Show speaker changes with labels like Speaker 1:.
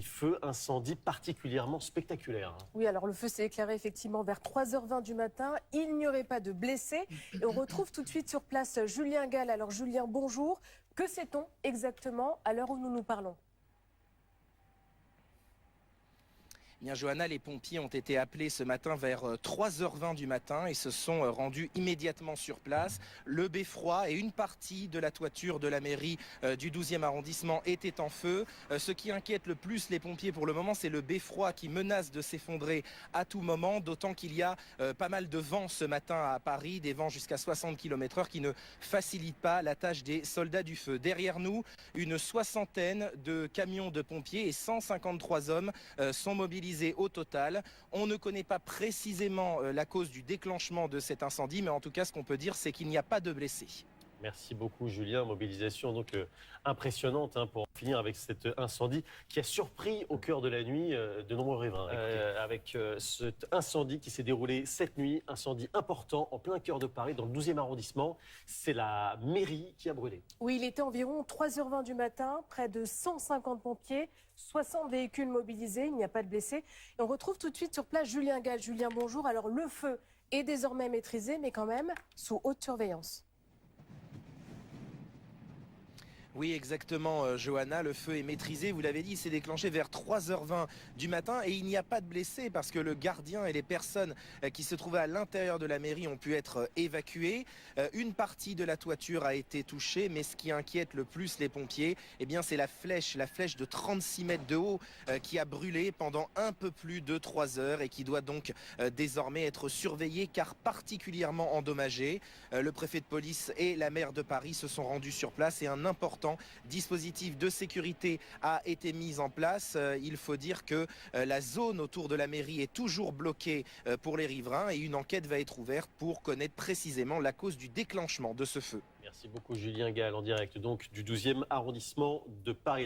Speaker 1: Feu, incendie particulièrement spectaculaire.
Speaker 2: Oui, alors le feu s'est éclairé effectivement vers 3h20 du matin. Il n'y aurait pas de blessés. Et on retrouve tout de suite sur place Julien Gall. Alors Julien, bonjour. Que sait-on exactement à l'heure où nous nous parlons ?
Speaker 3: Bien, Johanna, les pompiers ont été appelés ce matin vers 3h20 du matin et se sont rendus immédiatement sur place. Le beffroi et une partie de la toiture de la mairie du 12e arrondissement étaient en feu. Ce qui inquiète le plus les pompiers pour le moment, c'est le beffroi qui menace de s'effondrer à tout moment, d'autant qu'il y a pas mal de vent ce matin à Paris, des vents jusqu'à 60 km/h qui ne facilitent pas la tâche des soldats du feu. Derrière nous, une soixantaine de camions de pompiers et 153 hommes sont mobilisés au total. On ne connaît pas précisément la cause du déclenchement de cet incendie, mais en tout cas, ce qu'on peut dire, c'est qu'il n'y a pas de blessés.
Speaker 1: Merci beaucoup Julien, mobilisation donc impressionnante pour finir avec cet incendie qui a surpris au cœur de la nuit de nombreux riverains. Avec cet incendie qui s'est déroulé cette nuit, incendie important en plein cœur de Paris dans le 12e arrondissement, c'est la mairie qui a brûlé.
Speaker 2: Oui, il était environ 3h20 du matin, près de 150 pompiers, 60 véhicules mobilisés, il n'y a pas de blessés. Et on retrouve tout de suite sur place Julien Gall. Julien, bonjour. Alors le feu est désormais maîtrisé, mais quand même sous haute surveillance.
Speaker 3: Oui, exactement, Johanna. Le feu est maîtrisé. Vous l'avez dit, il s'est déclenché vers 3h20 du matin et il n'y a pas de blessés parce que le gardien et les personnes qui se trouvaient à l'intérieur de la mairie ont pu être évacuées. Une partie de la toiture a été touchée, mais ce qui inquiète le plus les pompiers, eh bien, c'est la flèche de 36 mètres de haut qui a brûlé pendant un peu plus de 3 heures et qui doit donc désormais être surveillée car particulièrement endommagée. Le préfet de police et la maire de Paris se sont rendus sur place et un important dispositif de sécurité a été mis en place. Il faut dire que la zone autour de la mairie est toujours bloquée pour les riverains et une enquête va être ouverte pour connaître précisément la cause du déclenchement de ce feu.
Speaker 1: Merci beaucoup Julien Gall en direct donc du 12e arrondissement de Paris.